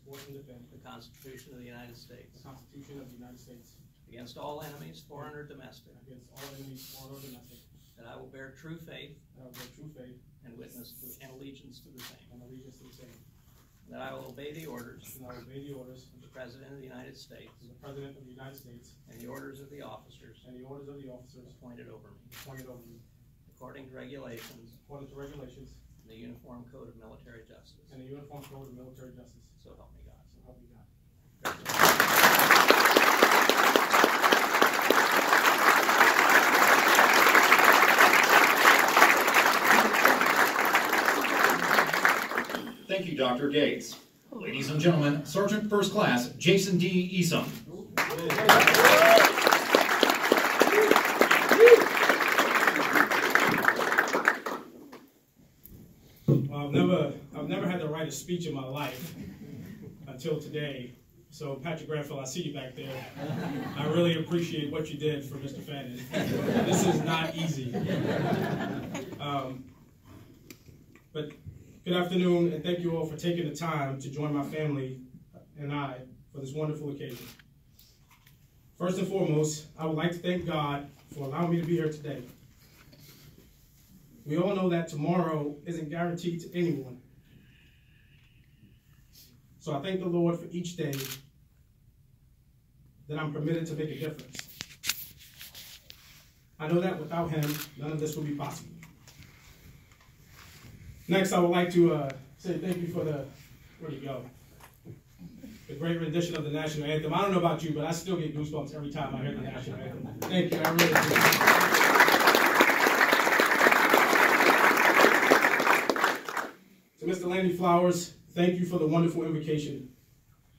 support and defend the Constitution of the United States the Constitution of the United States against all enemies, foreign or domestic, against all enemies, foreign or domestic, that I will bear true faith that I will bear true faith and witness to, and allegiance to the same, and allegiance to the same, that I will obey the orders and I will obey the orders of the President of the United States of the President of the United States and the orders of the officers and the orders of the officers appointed over me, appointed over me, according to regulations according to regulations and the Uniform Code of Military Justice. and the Uniform Code of Military Justice. So help me God. So help me God. Thank you, Dr. Gates. Ladies and gentlemen, Sergeant First Class Jason D. Esom. Well, I've never had to write a speech in my life until today. So Patrick Granville, I see you back there. I really appreciate what you did for Mr. Fannin. This is not easy. But good afternoon, and thank you all for taking the time to join my family and I for this wonderful occasion. First and foremost, I would like to thank God for allowing me to be here today. We all know that tomorrow isn't guaranteed to anyone. So I thank the Lord for each day that I'm permitted to make a difference. I know that without him, none of this would be possible. Next, I would like to say thank you for where'd you go? The great rendition of the national anthem. I don't know about you, but I still get goosebumps every time I hear the national anthem. Thank you, I really appreciate it. To Mr. Landy Flowers, thank you for the wonderful invocation.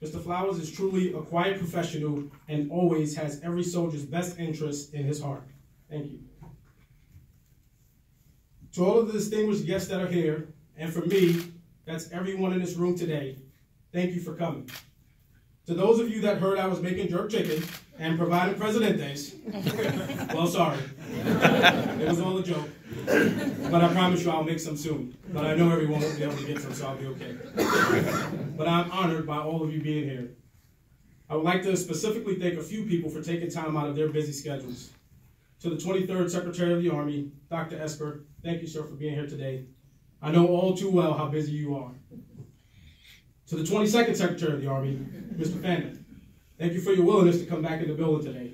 Mr. Flowers is truly a quiet professional and always has every soldier's best interest in his heart. Thank you. To all of the distinguished guests that are here, and for me, that's everyone in this room today, thank you for coming. To those of you that heard I was making jerk chicken and providing Presidentes, well, sorry. It was all a joke. But I promise you I'll make some soon. But I know everyone will be able to get some, so I'll be okay. But I'm honored by all of you being here. I would like to specifically thank a few people for taking time out of their busy schedules. To the 23rd Secretary of the Army, Dr. Esper, thank you, sir, for being here today. I know all too well how busy you are. To the 22nd Secretary of the Army, Mr. Fannin, thank you for your willingness to come back in the building today.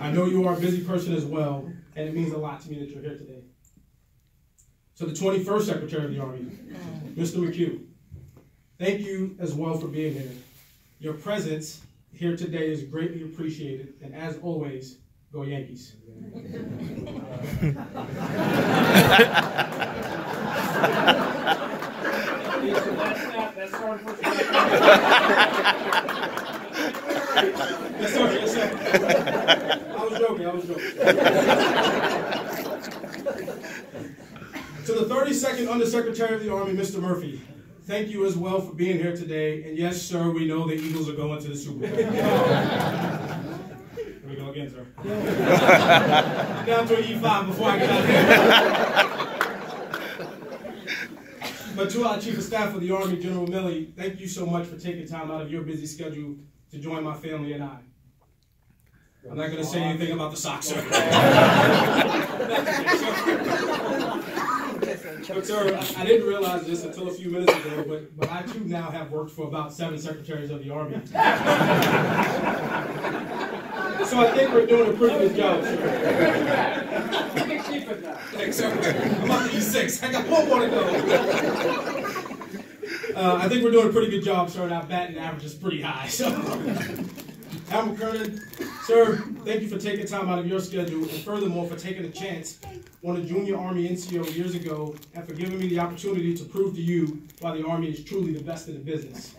I know you are a busy person as well, and it means a lot to me that you're here today. To the 21st Secretary of the Army, Mr. McHugh, thank you as well for being here. Your presence here today is greatly appreciated, and as always, go Yankees. Yes, sir. I was joking. To the 32nd Undersecretary of the Army, Mr. Murphy, thank you as well for being here today. And yes, sir, we know the Eagles are going to the Super Bowl. Here we go again, sir. Down to an E5 before I get out there. But to our Chief of Staff of the Army, General Milley, thank you so much for taking time out of your busy schedule to join my family and I. I'm not going to say anything about the socks, sir. But, sir, I didn't realize this until a few minutes ago, but I, too, now have worked for about 7 Secretaries of the Army. So I think we're doing a pretty good job, sir. Thanks, sir. I'm up to E6. I got one more to go. I think we're doing a pretty good job, sir, and our batting average is pretty high. So, Al McKernan, sir, thank you for taking time out of your schedule, and furthermore, for taking a chance on a junior Army NCO years ago, and for giving me the opportunity to prove to you why the Army is truly the best in the business.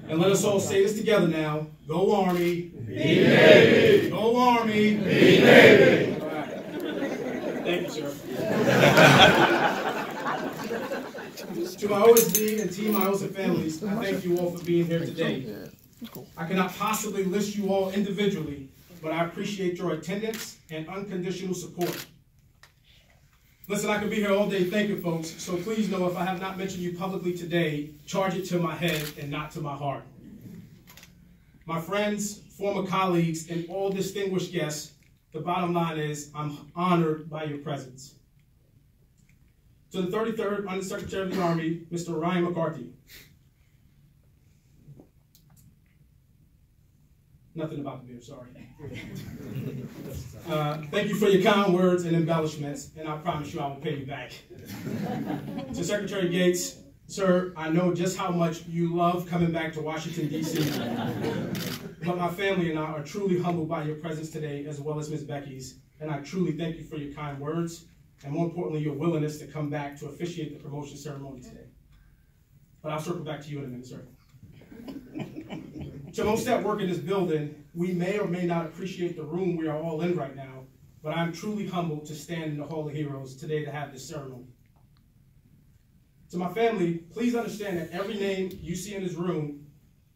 And let us all say this together now. Go Army. Be Navy. Go Army. Be Navy. All right. Thank you, sir. To my OSD and Team Miles and families, I thank you all for being here today. I cannot possibly list you all individually, but I appreciate your attendance and unconditional support. Listen, I could be here all day thanking folks, so please know if I have not mentioned you publicly today, charge it to my head and not to my heart. My friends, former colleagues, and all distinguished guests, the bottom line is I'm honored by your presence. To the 33rd Undersecretary of the Army, Mr. Ryan McCarthy. Nothing about the beer, sorry. Thank you for your kind words and embellishments, and I promise you I will pay you back. To Secretary Gates, sir, I know just how much you love coming back to Washington, D.C. But my family and I are truly humbled by your presence today, as well as Ms. Becky's, and I truly thank you for your kind words, and more importantly, your willingness to come back to officiate the promotion ceremony today. But I'll circle back to you in a minute, sir. To most that work in this building, we may or may not appreciate the room we are all in right now, but I'm truly humbled to stand in the Hall of Heroes today to have this ceremony. To my family, please understand that every name you see in this room,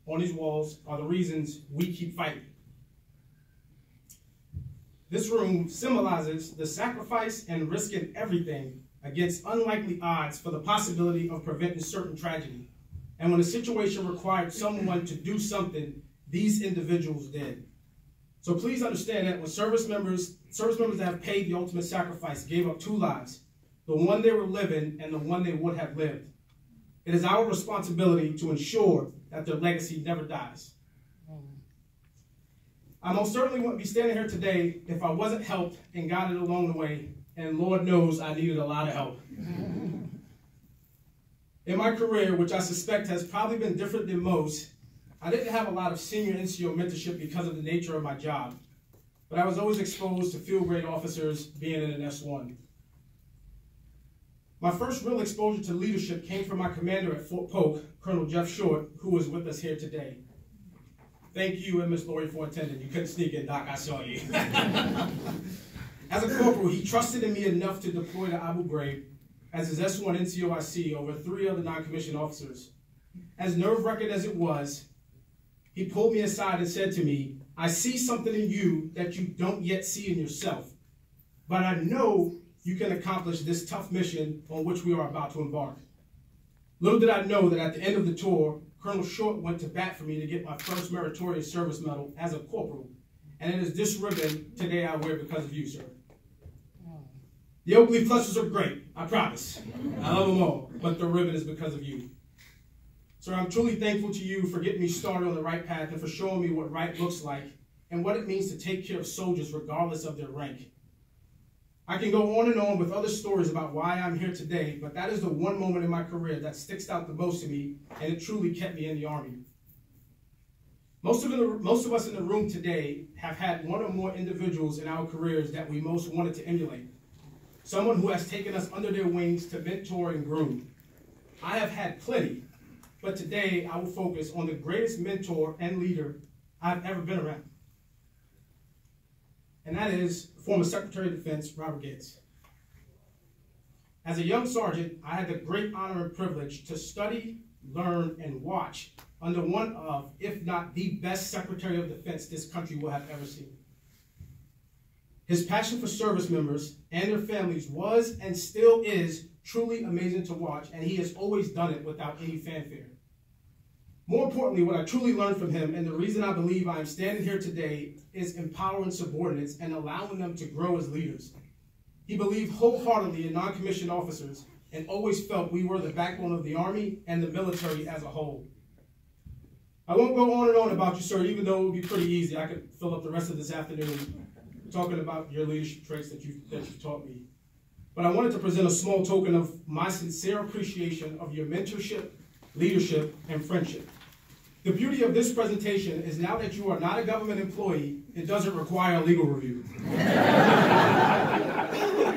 on these walls, are the reasons we keep fighting. This room symbolizes the sacrifice and risking everything against unlikely odds for the possibility of preventing certain tragedy. And when a situation required someone to do something, these individuals did. So please understand that when service members that have paid the ultimate sacrifice gave up two lives, the one they were living and the one they would have lived. It is our responsibility to ensure that their legacy never dies. I most certainly wouldn't be standing here today if I wasn't helped and guided along the way, and Lord knows I needed a lot of help. In my career, which I suspect has probably been different than most, I didn't have a lot of senior NCO mentorship because of the nature of my job, but I was always exposed to field-grade officers being in an S1. My first real exposure to leadership came from my commander at Fort Polk, Colonel Jeff Short, who is with us here today. Thank you and Ms. Lori for attending. You couldn't sneak in, Doc, I saw you. As a corporal, he trusted in me enough to deploy to Abu Ghraib as his S1 NCOIC over 3 other non-commissioned officers. As nerve-wracking as it was, he pulled me aside and said to me, I see something in you that you don't yet see in yourself, but I know you can accomplish this tough mission on which we are about to embark. Little did I know that at the end of the tour, Colonel Short went to bat for me to get my first meritorious service medal as a corporal, and it is this ribbon today I wear because of you, sir. The Oakley flushes are great, I promise. I love them all, but the ribbon is because of you. Sir, I'm truly thankful to you for getting me started on the right path and for showing me what right looks like and what it means to take care of soldiers regardless of their rank. I can go on and on with other stories about why I'm here today, but that is the one moment in my career that sticks out the most to me, and it truly kept me in the Army. Most of us in the room today have had one or more individuals in our careers that we most wanted to emulate. Someone who has taken us under their wings to mentor and groom. I have had plenty, but today I will focus on the greatest mentor and leader I've ever been around. And that is former Secretary of Defense, Robert Gates. As a young sergeant, I had the great honor and privilege to study, learn, and watch under one of, if not the best Secretary of Defense this country will have ever seen. His passion for service members and their families was and still is truly amazing to watch, and he has always done it without any fanfare. More importantly, what I truly learned from him, and the reason I believe I am standing here today, is empowering subordinates and allowing them to grow as leaders. He believed wholeheartedly in non-commissioned officers and always felt we were the backbone of the Army and the military as a whole. I won't go on and on about you, sir, even though it would be pretty easy. I could fill up the rest of this afternoon talking about your leadership traits that you taught me. But I wanted to present a small token of my sincere appreciation of your mentorship, leadership, and friendship. The beauty of this presentation is now that you are not a government employee, it doesn't require a legal review.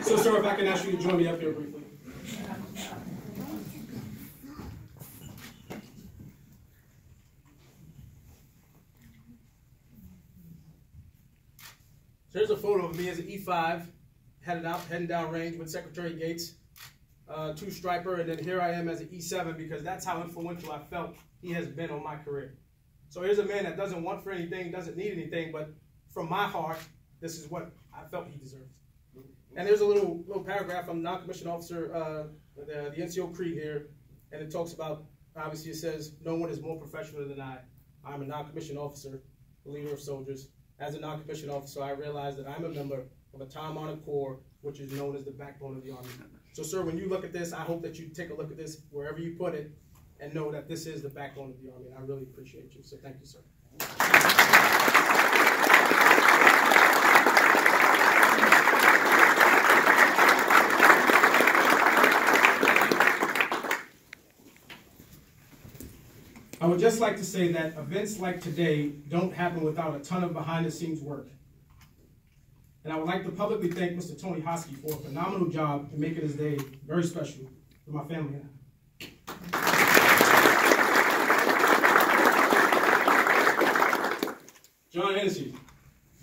So, sir, if I can ask you to join me up here briefly. So here's a photo of me as an E5, heading down range with Secretary Gates, two-striper, and then here I am as an E7 because that's how influential I felt he has been on my career. So here's a man that doesn't want for anything, doesn't need anything, but from my heart, this is what I felt he deserves. And there's a little paragraph from non-commissioned officer, the NCO Creed here, and it talks about, obviously it says, no one is more professional than I. I'm a non-commissioned officer, the leader of soldiers. As a non-commissioned officer, I realize that I'm a member of a time-honored corps, which is known as the backbone of the Army. So, sir, when you look at this, I hope that you take a look at this wherever you put it and know that this is the backbone of the Army. And I really appreciate you. So thank you, sir. I would just like to say that events like today don't happen without a ton of behind-the-scenes work. And I would like to publicly thank Mr. Tony Hosky for a phenomenal job in making this day very special for my family and I. John Hennessy,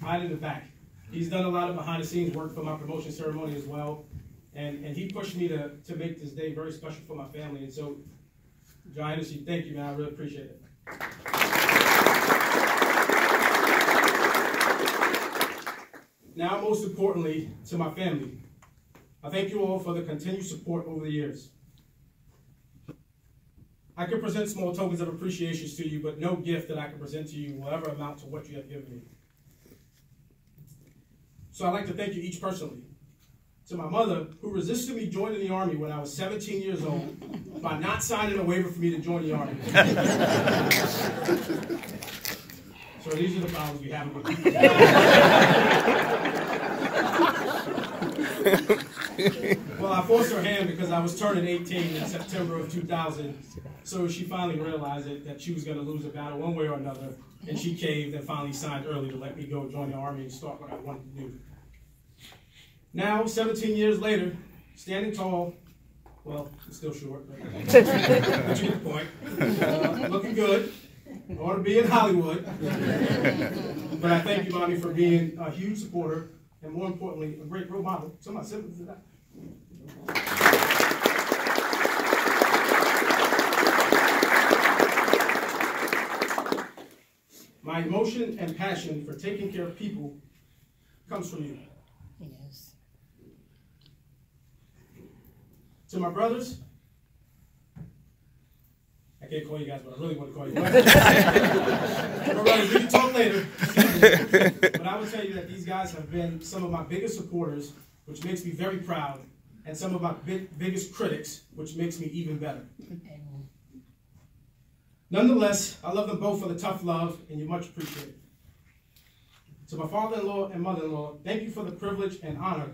right in the back. He's done a lot of behind-the-scenes work for my promotion ceremony as well. And he pushed me to make this day very special for my family. And so, John Hennessy, thank you, man. I really appreciate it. Now, most importantly, to my family, I thank you all for the continued support over the years. I could present small tokens of appreciation to you, but no gift that I can present to you will ever amount to what you have given me. So I'd like to thank you each personally. To my mother, who resisted me joining the Army when I was 17 years old by not signing a waiver for me to join the Army. So these are the problems we have with Well, I forced her hand because I was turning 18 in September of 2000. So she finally realized that she was going to lose a battle one way or another. And she caved and finally signed early to let me go join the Army and start what I wanted to do. Now, 17 years later, standing tall, well, I'm still short, but you get the point. Looking good. I want to be in Hollywood. But I thank you, Mommy, for being a huge supporter and, more importantly, a great role model. Some of my siblings did that. My emotion and passion for taking care of people comes from you. Yes. To my brothers, I can't call you guys, but I really want to call you. My brothers, we can talk later. But I will tell you that these guys have been some of my biggest supporters, which makes me very proud, and some of my biggest critics, which makes me even better. Nonetheless, I love them both for the tough love, and you're much appreciated. To my father-in-law and mother-in-law, thank you for the privilege and honor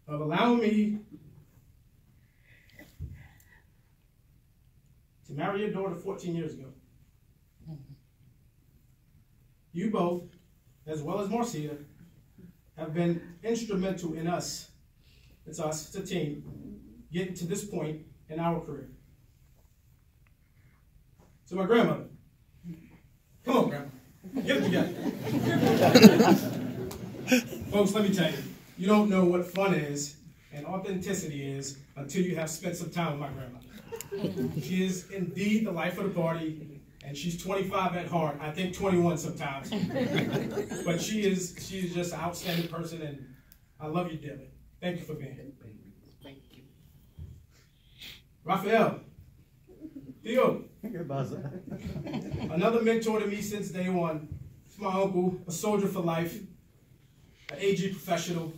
of allowing me to marry your daughter 14 years ago. You both, as well as Marcia, have been instrumental in us, it's a team, getting to this point in our career. To my grandmother, come on, Grandma, get it together. Folks, let me tell you, you don't know what fun is and authenticity is until you have spent some time with my grandmother. She is indeed the life of the party, and she's 25 at heart. I think 21 sometimes. But she is just an outstanding person, and I love you dearly. Thank you for being here. Thank you. Raphael, Theo, another mentor to me since day one. It's my uncle, a soldier for life, an AG professional.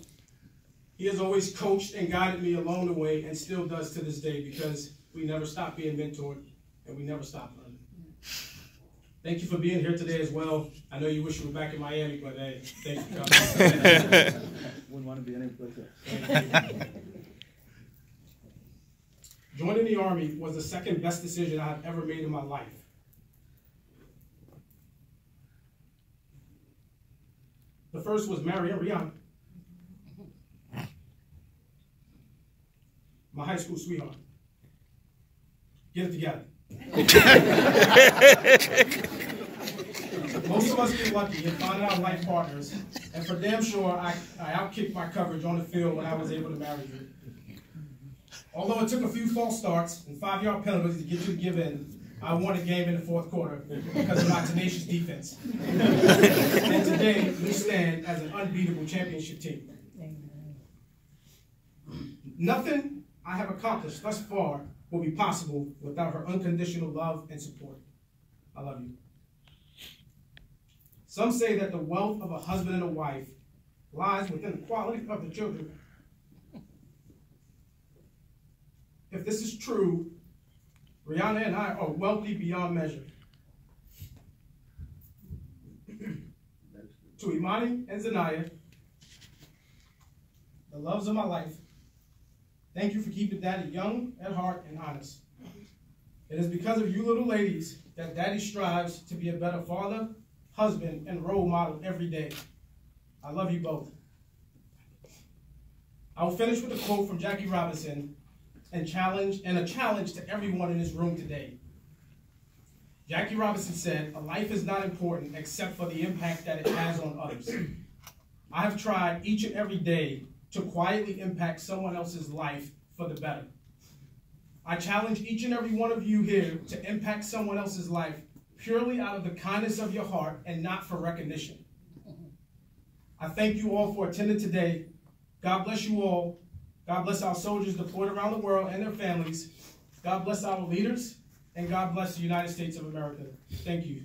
He has always coached and guided me along the way and still does to this day because we never stop being mentored and we never stop learning. Thank you for being here today as well. I know you wish you were back in Miami, but hey, thanks for coming. Wouldn't want to be any place else. Joining the Army was the second best decision I have ever made in my life. The first was marrying Rihanna, my high school sweetheart. Get it together. Most of us get lucky and find our life partners, and for damn sure, I outkicked my coverage on the field when I was able to marry you. Although it took a few false starts and 5-yard penalties to get you to give in, I won a game in the fourth quarter because of my tenacious defense. And today, we stand as an unbeatable championship team. Nothing I have accomplished thus far will be possible without her unconditional love and support. I love you. Some say that the wealth of a husband and a wife lies within the quality of the children. If this is true, Rihanna and I are wealthy beyond measure. To Imani and Zanaya, the loves of my life, thank you for keeping Daddy young at heart and honest. It is because of you little ladies that Daddy strives to be a better father, husband, and role model every day. I love you both. I will finish with a quote from Jackie Robinson and a challenge to everyone in this room today. Jackie Robinson said, "A life is not important except for the impact that it has on others." I have tried each and every day to quietly impact someone else's life for the better. I challenge each and every one of you here to impact someone else's life purely out of the kindness of your heart and not for recognition. I thank you all for attending today. God bless you all. God bless our soldiers deployed around the world and their families. God bless our leaders, and God bless the United States of America. Thank you.